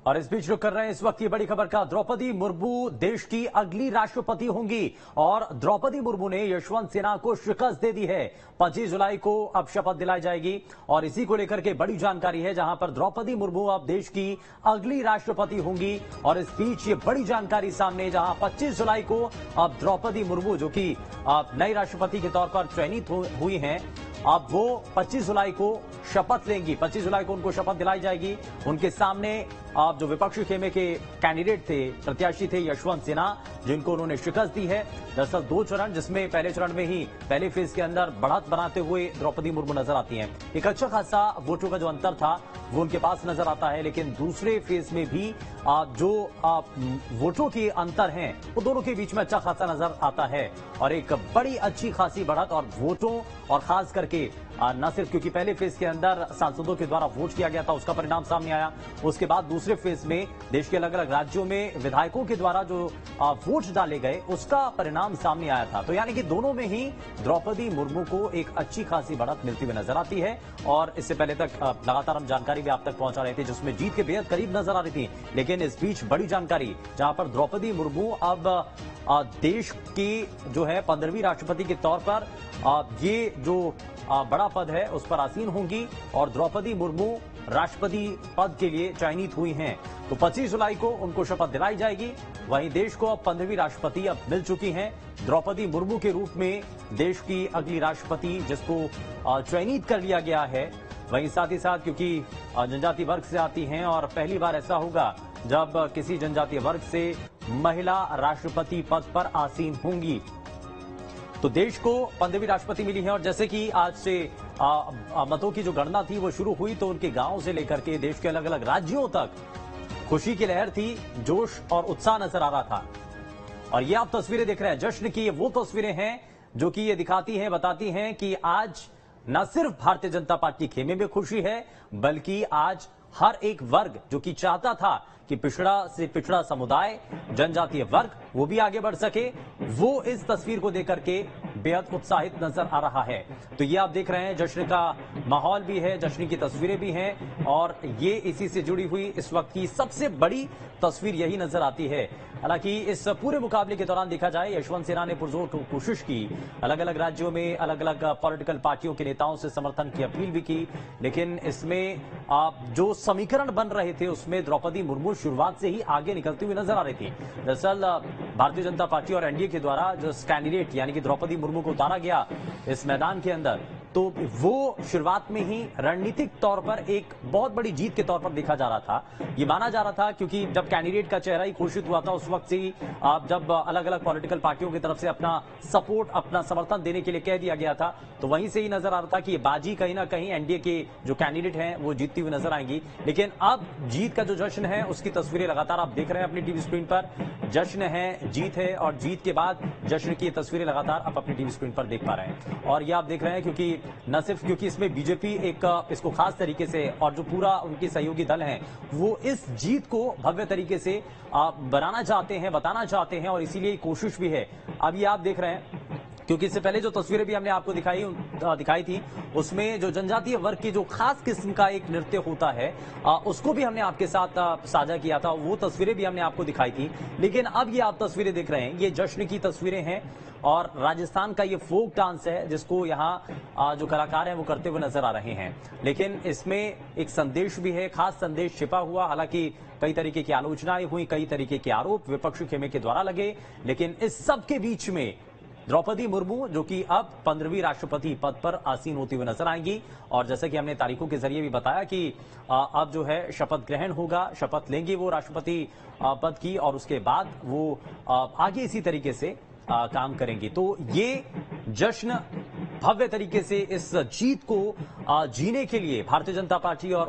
और इस बीच रुक कर रहे हैं इस वक्त की बड़ी खबर का। द्रौपदी मुर्मू देश की अगली राष्ट्रपति होंगी और द्रौपदी मुर्मू ने यशवंत सिन्हा को शिकस्त दे दी है। 25 जुलाई को अब शपथ दिलाई जाएगी और इसी को लेकर के बड़ी जानकारी है, जहां पर द्रौपदी मुर्मू अब देश की अगली राष्ट्रपति होंगी। और इस बीच ये बड़ी जानकारी सामने, जहां 25 जुलाई को अब द्रौपदी मुर्मू जो कि नई राष्ट्रपति के तौर पर चयनित हुई हैं, अब वो 25 जुलाई को शपथ लेंगी। 25 जुलाई को उनको शपथ दिलाई जाएगी। उनके सामने अब जो विपक्षी खेमे के कैंडिडेट थे, प्रत्याशी थे यशवंत सिन्हा, जिनको उन्होंने शिकस्त दी है। दरअसल 2 चरण, जिसमें पहले चरण में ही पहले फेज के अंदर बढ़त बनाते हुए द्रौपदी मुर्मू नजर आती हैं। एक अच्छा खासा वोटों का जो अंतर था वो उनके पास नजर आता है, लेकिन दूसरे फेज में भी जो वोटों के अंतर हैं वो दोनों के बीच में अच्छा खासा नजर आता है और एक बड़ी अच्छी खासी बढ़त और वोटों और खास करके न सिर्फ क्योंकि पहले फेज के अंदर सांसदों के द्वारा वोट किया गया था, उसका परिणाम सामने आया। उसके बाद दूसरे फेज में देश के अलग अलग राज्यों में विधायकों के द्वारा जो वोट डाले गए, उसका परिणाम सामने आया था। तो यानी कि दोनों में ही द्रौपदी मुर्मू को एक अच्छी खासी बढ़त मिलती हुई नजर आती है। और इससे पहले तक लगातार हम जानकारी भी आप तक पहुंचा रहे थे, जिसमें जीत के बेहद करीब नजर आ रही थी। लेकिन इस बीच बड़ी जानकारी, जहां पर द्रौपदी मुर्मू अब देश की जो है 15वीं राष्ट्रपति के तौर पर ये जो बड़ा पद है उस पर आसीन होंगी और द्रौपदी मुर्मू राष्ट्रपति पद के लिए चयनित हुई हैं। तो 25 जुलाई को उनको शपथ दिलाई जाएगी। वहीं देश को अब 15वीं राष्ट्रपति अब मिल चुकी हैं द्रौपदी मुर्मू के रूप में, देश की अगली राष्ट्रपति जिसको चयनित कर लिया गया है। वहीं साथ ही साथ क्योंकि जनजातीय वर्ग से आती हैं और पहली बार ऐसा होगा जब किसी जनजातीय वर्ग से महिला राष्ट्रपति पद पर आसीन होंगी। तो देश को 15वीं राष्ट्रपति मिली है और जैसे कि आज से मतों की जो गणना थी वो शुरू हुई, तो उनके गांव से लेकर के देश के अलग अलग राज्यों तक खुशी की लहर थी, जोश और उत्साह नजर आ रहा था। और ये आप तस्वीरें देख रहे हैं जश्न की, ये वो तस्वीरें हैं जो कि ये दिखाती हैं, बताती हैं कि आज न सिर्फ भारतीय जनता पार्टी खेमे में खुशी है, बल्कि आज हर एक वर्ग जो कि चाहता था कि पिछड़ा से पिछड़ा समुदाय, जनजातीय वर्ग वो भी आगे बढ़ सके, वो इस तस्वीर को देख करके बेहद उत्साहित नजर आ रहा है। तो ये आप देख रहे हैं, जश्न का माहौल भी है, जश्न की तस्वीरें भी हैं और ये इसी से जुड़ी हुई इस वक्त की सबसे बड़ी तस्वीर यही नजर आती है। हालांकि इस पूरे मुकाबले के दौरान देखा जाए, यशवंत सिन्हा ने पुरजोर कोशिश की, अलग अलग राज्यों में अलग अलग पॉलिटिकल पार्टियों के नेताओं से समर्थन की अपील भी की, लेकिन इसमें जो समीकरण बन रहे थे उसमें द्रौपदी मुर्मू शुरुआत से ही आगे निकलती हुई नजर आ रही थी। दरअसल भारतीय जनता पार्टी और एनडीए के द्वारा जो कैंडिडेट यानी कि द्रौपदी मुर्मू को उतारा गया इस मैदान के अंदर, तो वो शुरुआत में ही रणनीतिक तौर पर एक बहुत बड़ी जीत के तौर पर देखा जा रहा था। ये माना जा रहा था क्योंकि जब कैंडिडेट का चेहरा ही घोषित हुआ था, उस वक्त से ही जब अलग अलग पॉलिटिकल पार्टियों की तरफ से अपना सपोर्ट, अपना समर्थन देने के लिए कह दिया गया था, तो वहीं से ही नजर आ रहा था कि ये बाजी कहीं ना कहीं एनडीए के जो कैंडिडेट हैं वो जीतती हुई नजर आएंगी। लेकिन अब जीत का जो जश्न है उसकी तस्वीरें लगातार आप देख रहे हैं अपनी टीवी स्क्रीन पर। जश्न है, जीत है और जीत के बाद जश्न की तस्वीरें लगातार आप अपनी टीवी स्क्रीन पर देख पा रहे हैं। और ये आप देख रहे हैं क्योंकि न सिर्फ क्योंकि इसमें बीजेपी एक इसको खास तरीके से और जो पूरा उनके सहयोगी दल हैं वो इस जीत को भव्य तरीके से बनाना चाहते हैं, बताना चाहते हैं और इसीलिए कोशिश भी है। अब ये आप देख रहे हैं क्योंकि इससे पहले जो तस्वीरें भी हमने आपको दिखाई थी उसमें जो जनजातीय वर्ग की जो खास किस्म का एक नृत्य होता है उसको भी हमने आपके साथ साझा किया था, वो तस्वीरें भी हमने आपको दिखाई थी। लेकिन अब ये आप तस्वीरें देख रहे हैं, ये जश्न की तस्वीरें हैं और राजस्थान का ये फोक डांस है जिसको यहाँ जो कलाकार हैं वो करते हुए नजर आ रहे हैं। लेकिन इसमें एक संदेश भी है, खास संदेश छिपा हुआ। हालांकि कई तरीके की आलोचनाएं हुई, कई तरीके के आरोप विपक्षी खेमे के द्वारा लगे, लेकिन इस सब के बीच में द्रौपदी मुर्मू जो कि अब 15वीं राष्ट्रपति पद पर आसीन होती हुई नजर आएंगी। और जैसे कि हमने तारीखों के जरिए भी बताया कि अब जो है शपथ ग्रहण होगा, शपथ लेंगी वो राष्ट्रपति पद की और उसके बाद वो आगे इसी तरीके से काम करेंगी। तो ये जश्न भव्य तरीके से इस जीत को जीने के लिए भारतीय जनता पार्टी और